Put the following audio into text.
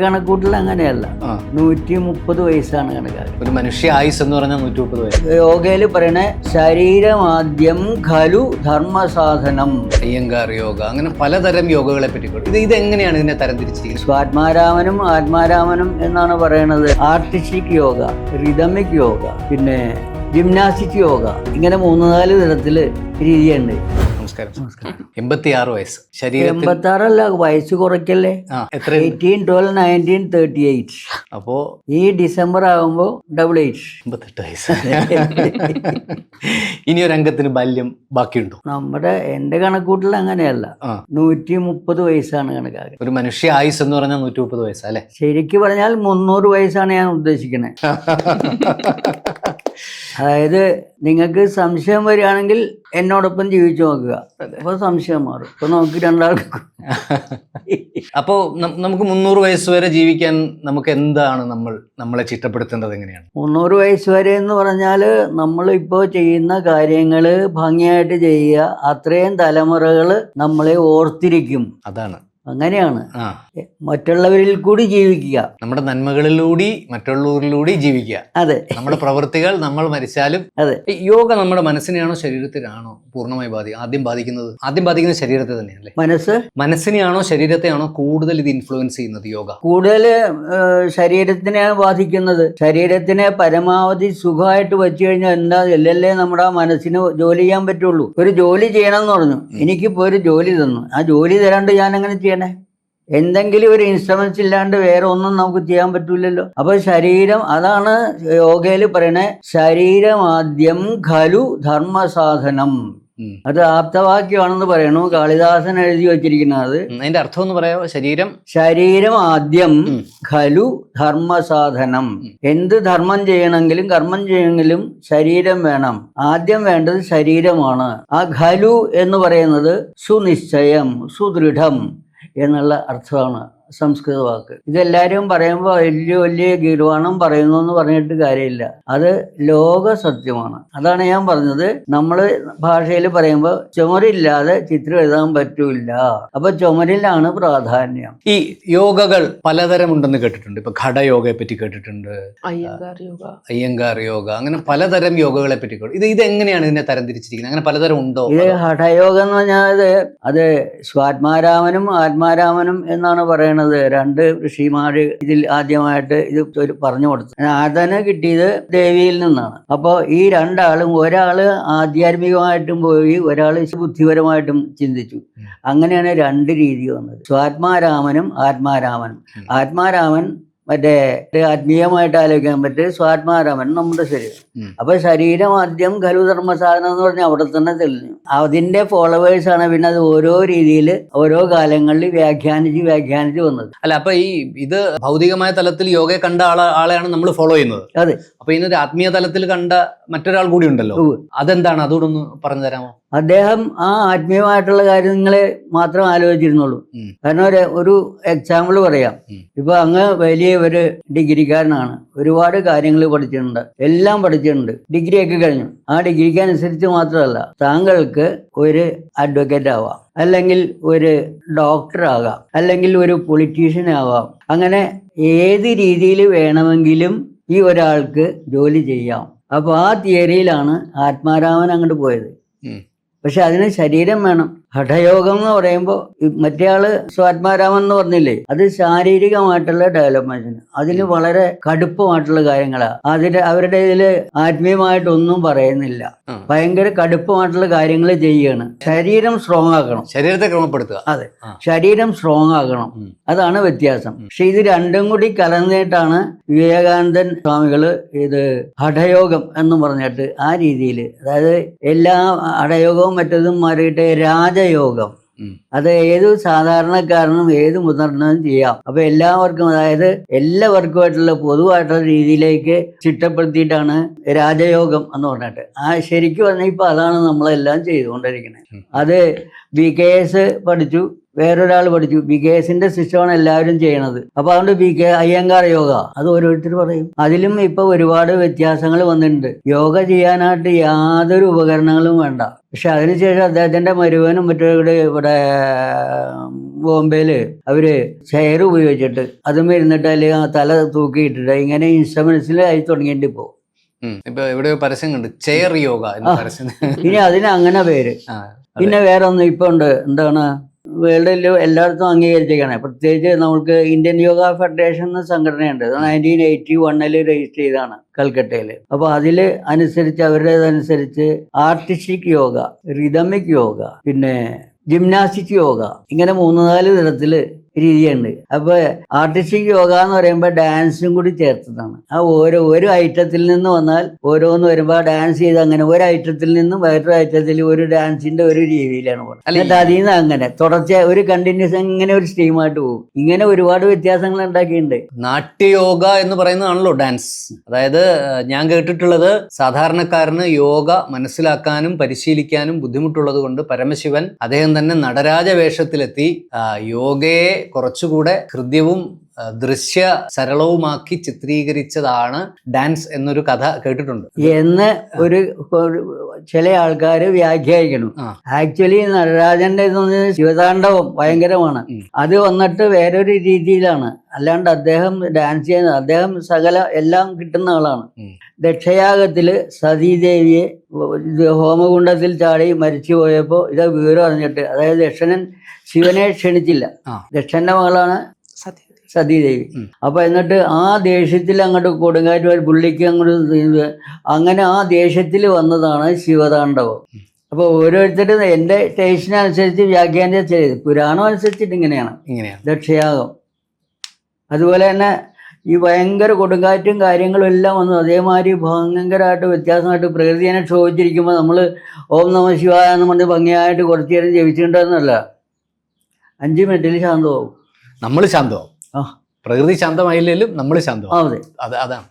കണക്കൂട്ടിൽ അങ്ങനെയല്ല. 130 വയസ്സാണ് കണക്കാക്കുക. ഒരു മനുഷ്യ ആയുസ് എന്ന് പറഞ്ഞാൽ 130 വയസ്സ്. യോഗയിൽ പറയണേ ശരീരമാദ്യം ഖലു ധർമ്മസാധനം. അയ്യങ്കാർ യോഗ, അങ്ങനെ പലതരം യോഗകളെ പറ്റി ഇതെങ്ങനെയാണ് ഇതിനെ തരംതിരിച്ചിരിക്കുന്നത്? സ്വാത്മാരാമനും ആത്മാരാമനും എന്നാണ് പറയണത്. ആർട്ടിസ്റ്റിക് യോഗ, റിതമിക് യോഗ, പിന്നെ ജിംനാസ്റ്റിക് യോഗ, ഇങ്ങനെ 3-4 തരത്തില് രീതിയുണ്ട്. നമസ്കാരം. 86 വയസ്സ്. ശരീരം 86 അല്ല, വയസ്സ് കുറയ്ക്കല്ലേ. 18, 12, 19, 38. അപ്പോ ഈ ഡിസംബർ ആകുമ്പോ 88. 58 വയസ്സ്. ഇനി ഒരു അംഗത്തിന് ബാല്യം ബാക്കിയുണ്ടോ? എന്റെ കണക്കൂട്ടിൽ അങ്ങനെയല്ല. 130 വയസ്സാണ് കണക്കാക്കുക. ഒരു മനുഷ്യ ആയുസ് എന്ന് പറഞ്ഞാൽ 130 വയസ്സാ അല്ലെ? ശരിക്ക് പറഞ്ഞാൽ 300 വയസ്സാണ് ഞാൻ ഉദ്ദേശിക്കുന്നത്. അതായത് നിങ്ങൾക്ക് സംശയം വരികയാണെങ്കിൽ എന്നോടൊപ്പം ജീവിച്ചു നോക്കുക, അപ്പൊ സംശയം മാറും. ഇപ്പൊ നമുക്ക് രണ്ടാൾക്കും. അപ്പോ നമുക്ക് 300 വയസ്സ് വരെ ജീവിക്കാൻ നമുക്ക് എന്താണ് നമ്മളെ ചിട്ടപ്പെടുത്തേണ്ടത്? എങ്ങനെയാണ് 300 വയസ്സ് വരെ എന്ന് പറഞ്ഞാൽ നമ്മൾ ഇപ്പോൾ ചെയ്യുന്ന കാര്യങ്ങൾ ഭംഗിയായിട്ട് ചെയ്യുക. അത്രയും തലമുറകൾ നമ്മളെ ഓർത്തിരിക്കും. അതാണ്, അങ്ങനെയാണ്. മറ്റുള്ളവരിൽ കൂടി ജീവിക്കുക, നമ്മുടെ നന്മകളിലൂടെ മറ്റുള്ളവരിലൂടെ ജീവിക്കുക. അതെ, നമ്മുടെ പ്രവൃത്തികൾ നമ്മൾ മരിച്ചാലും. അതെ. യോഗ നമ്മുടെ മനസ്സിനെയാണോ ശരീരത്തിനാണോ പൂർണ്ണമായി ആദ്യം ബാധിക്കുന്നത് ശരീരത്തെ തന്നെയല്ലേ? മനസ്സിനെയാണോ ശരീരത്തെയാണോ കൂടുതൽ ഇത് ഇൻഫ്ലുവൻസ് ചെയ്യുന്നത്? യോഗ കൂടുതൽ ശരീരത്തിനെയാണ് ബാധിക്കുന്നത്. ശരീരത്തിനെ പരമാവധി സുഖമായിട്ട് വെച്ചു കഴിഞ്ഞാൽ എന്താ എല്ലല്ലേ നമ്മുടെ മനസ്സിന് ജോലി ചെയ്യാൻ പറ്റുള്ളൂ. ഒരു ജോലി ചെയ്യണം എന്ന് പറഞ്ഞു, എനിക്കിപ്പോ ഒരു ജോലി തന്നു. ആ ജോലി തരാണ്ട് ഞാൻ അങ്ങനെ ചെയ്യണേ? എന്തെങ്കിലും ഒരു ഇൻസ്ട്രുമെന്റ്സ് ഇല്ലാണ്ട് വേറെ ഒന്നും നമുക്ക് ചെയ്യാൻ പറ്റൂലല്ലോ. അപ്പൊ ശരീരം, അതാണ് യോഗയിൽ പറയണേ ശരീരമാദ്യം ഖലു ധർമ്മസാധനം. അത് ആപ്തവാക്യമാണെന്ന് പറയണു. കാളിദാസൻ എഴുതി വച്ചിരിക്കുന്നത്. അതിന്റെ അർത്ഥം ഒന്ന് പറയാമോ? ശരീരം ആദ്യം ഖലു ധർമ്മസാധനം. എന്ത് ധർമ്മം ചെയ്യണമെങ്കിലും കർമ്മം ചെയ്യണമെങ്കിലും ശരീരം വേണം. ആദ്യം വേണ്ടത് ശരീരമാണ്. ആ ഖലു എന്ന് പറയുന്നത് സുനിശ്ചയം, സുദൃഢം എന്നുള്ള അർത്ഥമാണ് സംസ്കൃത വാക്ക്. ഇതെല്ലാവരും പറയുമ്പോൾ വലിയ വലിയ ഗീർവാണം പറയുന്നു എന്ന് പറഞ്ഞിട്ട് കാര്യമില്ല. അത് ലോക സത്യമാണ്. അതാണ് ഞാൻ പറഞ്ഞത്. നമ്മൾ ഭാഷയിൽ പറയുമ്പോൾ ചുമരില്ലാതെ ചിത്രം എഴുതാൻ പറ്റൂല. അപ്പൊ ചുമരിലാണ് പ്രാധാന്യം. ഈ യോഗകൾ പലതരം ഉണ്ടെന്ന് കേട്ടിട്ടുണ്ട്. ഇപ്പൊ ഘടയോഗയെ പറ്റി കേട്ടിട്ടുണ്ട്, അയ്യങ്കാർ യോഗ, അങ്ങനെ പലതരം യോഗകളെ പറ്റി ഇതെങ്ങനെയാണ് ഇതിനെ തരംതിരിച്ചിരിക്കുന്നത്? അങ്ങനെ പലതരം ഉണ്ടോ? ഇത് ഹഠയോഗം എന്ന് പറഞ്ഞാൽ അത് സ്വാത്മാരാമനും ആത്മാരാമനും എന്നാണ് പറയുന്നത്. 2 ഋഷിമാര് ഇതിൽ ആദ്യമായിട്ട് ഇത് പറഞ്ഞു കൊടുത്തു. ആദന കിട്ടിയത് ദേവിയിൽ നിന്നാണ്. അപ്പോൾ ഈ 2 ആളും, ഒരാള് ആധ്യാത്മികമായിട്ടും പോയി, ഒരാള് ബുദ്ധിപരമായിട്ടും ചിന്തിച്ചു. അങ്ങനെയാണ് 2 രീതി വന്നത്. സ്വാത്മാരാമനും ആത്മാരാമനും. ആത്മാരാമൻ മറ്റേ ആത്മീയമായിട്ട് ആലോചിക്കാൻ പറ്റും. സ്വാത്മാരാമൻ നമ്മുടെ ശരീരം. അപ്പൊ ശരീരം ആദ്യം ഖലു ധർമ്മസാധനം എന്ന് പറഞ്ഞാൽ അവിടെ തന്നെ തെളിഞ്ഞു. അതിന്റെ ഫോളോവേഴ്സാണ് പിന്നെ അത് ഓരോ രീതിയിൽ ഓരോ കാലങ്ങളിൽ വ്യാഖ്യാനിച്ച് വന്നത്. അല്ല, അപ്പൊ ഇത് ഭൗതികമായ തലത്തിൽ യോഗയെ കണ്ട ആളെയാണ് നമ്മൾ ഫോളോ ചെയ്യുന്നത്. അതെ. അപ്പൊ ഇന്നൊരു ആത്മീയ തലത്തിൽ കണ്ട മറ്റൊരാൾ കൂടി ഉണ്ടല്ലോ. അതെന്താണ്? അതുകൂടെ ഒന്ന് പറഞ്ഞു തരാമോ? അദ്ദേഹം ആ ആത്മീയമായിട്ടുള്ള കാര്യങ്ങളെ മാത്രം ആലോചിച്ചിരുന്നുള്ളൂ. കാരണം ഒരു എക്സാമ്പിൾ പറയാം. ഇപ്പൊ അങ്ങ് വലിയ ഒരു ഡിഗ്രിക്കാരനാണ്. ഒരുപാട് കാര്യങ്ങൾ പഠിച്ചിട്ടുണ്ട്, എല്ലാം പഠിച്ചിട്ടുണ്ട്, ഡിഗ്രിയൊക്കെ കഴിഞ്ഞു. ആ ഡിഗ്രിക്ക് അനുസരിച്ച് മാത്രമല്ല, താങ്കൾക്ക് ഒരു അഡ്വക്കേറ്റ് ആവാം, അല്ലെങ്കിൽ ഒരു ഡോക്ടർ ആകാം, അല്ലെങ്കിൽ ഒരു പൊളിറ്റീഷ്യൻ ആവാം. അങ്ങനെ ഏത് രീതിയിൽ വേണമെങ്കിലും ഈ ഒരാൾക്ക് ജോലി ചെയ്യാം. അപ്പോൾ ആ തിയറിയിലാണ് ആത്മാരാമൻ അങ്ങോട്ട് പോയത്. പക്ഷെ അതിന് ശരീരം വേണം. ഹഠയോഗം എന്ന് പറയുമ്പോൾ മറ്റേ ആള് സ്വാത്മാരാമൻ എന്ന് പറഞ്ഞില്ലേ, അത് ശാരീരികമായിട്ടുള്ള ഡെവലപ്മെന്റിന്, അതിന് വളരെ കടുപ്പമായിട്ടുള്ള കാര്യങ്ങളാണ്. അവരുടെ ഇതില് ആത്മീയമായിട്ടൊന്നും പറയുന്നില്ല. ഭയങ്കര കടുപ്പമായിട്ടുള്ള കാര്യങ്ങൾ ചെയ്യണം. ശരീരം സ്ട്രോങ് ആക്കണം, ശരീരത്തെ ക്രമപ്പെടുത്തുക. അതെ, ശരീരം സ്ട്രോങ് ആക്കണം. അതാണ് വ്യത്യാസം. പക്ഷെ ഇത് രണ്ടും കൂടി കലർന്നിട്ടാണ് വിവേകാനന്ദൻ സ്വാമികള് ഇത് ഹഠയോഗം എന്ന് പറഞ്ഞിട്ട് ആ രീതിയിൽ, അതായത് എല്ലാ ഹഠയോഗവും മറ്റതും മാറിയിട്ട് രാജയോഗം, അത് ഏത് സാധാരണക്കാരനും ഏത് മുതിർന്നതും ചെയ്യാം. അപ്പൊ എല്ലാവർക്കും, അതായത് എല്ലാവർക്കുമായിട്ടുള്ള പൊതുവായിട്ടുള്ള രീതിയിലേക്ക് ചിട്ടപ്പെടുത്തിയിട്ടാണ് രാജയോഗം എന്ന് പറഞ്ഞിട്ട്. ശരിക്കും പറഞ്ഞാൽ ഇപ്പൊ അതാണ് നമ്മളെല്ലാം ചെയ്തുകൊണ്ടിരിക്കുന്നത്. അത് BKS പഠിച്ചു, വേറൊരാൾ പഠിച്ചു. ബികേസിന്റെ സിസ്റ്റമാണ് എല്ലാവരും ചെയ്യണത്. അപ്പൊ അതുകൊണ്ട് അയ്യങ്കാർ യോഗ അത് ഓരോരുത്തർ പറയും. അതിലും ഇപ്പൊ ഒരുപാട് വ്യത്യാസങ്ങൾ വന്നിട്ടുണ്ട്. യോഗ ചെയ്യാനായിട്ട് യാതൊരു ഉപകരണങ്ങളും വേണ്ട. പക്ഷെ അതിനുശേഷം അദ്ദേഹത്തിന്റെ മരുവനും മറ്റൊരു ഇവിടെ ബോംബെയില് അവര് ചെയർ ഉപയോഗിച്ചിട്ട് അതും ഇരുന്നിട്ട് അല്ലെങ്കിൽ ആ തല തൂക്കിയിട്ടിട്ട് ഇങ്ങനെ ഇൻസ്ട്രുമെന്റ്സിൽ ആയി തുടങ്ങിയിട്ട് ഇപ്പോ. ഇപ്പൊ എവിടെയോ പരസ്യം കണ്ട് ചെയർ യോഗ എന്ന് പരസ്യം. ഇനി അതിന് അങ്ങനെ പേര്. പിന്നെ വേറെ ഒന്ന് ഇപ്പൊ ഉണ്ട്, എന്താണ്, വേൾഡിൽ എല്ലായിടത്തും അംഗീകരിച്ചിരിക്കണേ. പ്രത്യേകിച്ച് നമുക്ക് ഇന്ത്യൻ യോഗ ഫെഡറേഷൻ എന്ന സംഘടനയുണ്ട്. 1981 രജിസ്റ്റർ ചെയ്താണ് കൽക്കട്ടയിൽ. അപ്പൊ അതില് അനുസരിച്ച് അവരുടേതനുസരിച്ച് ആർട്ടിസ്റ്റിക് യോഗ, റിതമിക് യോഗ, പിന്നെ ജിംനാസ്റ്റിക് യോഗ, ഇങ്ങനെ 3-4 തരത്തില് രീതിയുണ്ട്. അപ്പൊ ആർട്ടിസ്റ്റിക് യോഗ എന്ന് പറയുമ്പോൾ ഡാൻസും കൂടി ചേർത്തതാണ്. ആ ഒരു ഐറ്റത്തിൽ നിന്ന് വന്നാൽ ഓരോന്ന് വരുമ്പോൾ ഡാൻസ് ചെയ്ത് അങ്ങനെ ഒരു ഐറ്റത്തിൽ നിന്നും വേറൊരു ഐറ്റത്തിൽ ഒരു ഡാൻസിന്റെ ഒരു രീതിയിലാണ് പോകുന്നത്. എന്നിട്ട് അതിൽ നിന്ന് അങ്ങനെ തുടർച്ചയായി ഒരു കണ്ടിന്യൂസ് ഇങ്ങനെ ഒരു സ്ട്രീമായിട്ട് പോകും. ഇങ്ങനെ ഒരുപാട് വ്യത്യാസങ്ങൾ ഉണ്ടാക്കിയിട്ടുണ്ട്. നാട്യയോഗ എന്ന് പറയുന്നതാണല്ലോ ഡാൻസ്. അതായത് ഞാൻ കേട്ടിട്ടുള്ളത് സാധാരണക്കാരന് യോഗ മനസ്സിലാക്കാനും പരിശീലിക്കാനും ബുദ്ധിമുട്ടുള്ളത് കൊണ്ട് പരമശിവൻ അദ്ദേഹം തന്നെ നടരാജ വേഷത്തിലെത്തി യോഗയെ കുറച്ചുകൂടെ ഹൃദ്യവും ദൃശ്യ സരളവുമാക്കി ചിത്രീകരിച്ചതാണ് ഡാൻസ് എന്നൊരു കഥ കേട്ടിട്ടുണ്ട് എന്ന് ഒരു ചില ആൾക്കാർ വ്യാഖ്യാനിക്കണം. ആക്ച്വലി നടരാജന്റെ ശിവതാണ്ഡവം ഭയങ്കരമാണ്. അത് വന്നിട്ട് വേറൊരു രീതിയിലാണ്. അല്ലാണ്ട് അദ്ദേഹം ഡാൻസ് ചെയ്യുന്നത്, അദ്ദേഹം സകല എല്ലാം കിട്ടുന്ന ആളാണ്. ദക്ഷയാഗത്തില് സതീദേവിയെ ഹോമകുണ്ടത്തിൽ ചാടി മരിച്ചു പോയപ്പോൾ ഇത് വിവരം അറിഞ്ഞിട്ട്, അതായത് ദക്ഷണൻ ശിവനെ ക്ഷണിച്ചില്ല. ദക്ഷന്റെ മകളാണ് സതീദേവി. അപ്പൊ എന്നിട്ട് ആ ദേഷ്യത്തിൽ അങ്ങോട്ട് കൊടുങ്കാറ്റ് പുള്ളിക്ക് അങ്ങോട്ട് അങ്ങനെ ആ ദേഷ്യത്തിൽ വന്നതാണ് ശിവതാണ്ഡവം. അപ്പൊ ഓരോരുത്തരും എൻ്റെ ടേസ്റ്റിനനുസരിച്ച് വ്യാഖ്യാനം ചെയ്ത് പുരാണം അനുസരിച്ചിട്ട് ഇങ്ങനെയാണ് ദക്ഷയാഗം. അതുപോലെ തന്നെ ഈ ഭയങ്കര കൊടുങ്കാറ്റും കാര്യങ്ങളും എല്ലാം വന്നു. അതേമാതിരി ഭയങ്കരമായിട്ട് വ്യത്യാസമായിട്ട് പ്രകൃതിയെ ക്ഷോഭിച്ചിരിക്കുമ്പോൾ നമ്മൾ ഓം നമ ശിവായ എന്ന് പറഞ്ഞ് ഭംഗിയായിട്ട് കുറച്ചു നേരം ജപിച്ചിട്ടുണ്ടെന്നല്ല, 5 മിനിറ്റിൽ ശാന്തമാവും. നമ്മൾ ശാന്തമാവും. പ്രകൃതി ശാന്തമായില്ലേലും നമ്മൾ ശാന്തമാവും. അതെ, അതാണ്.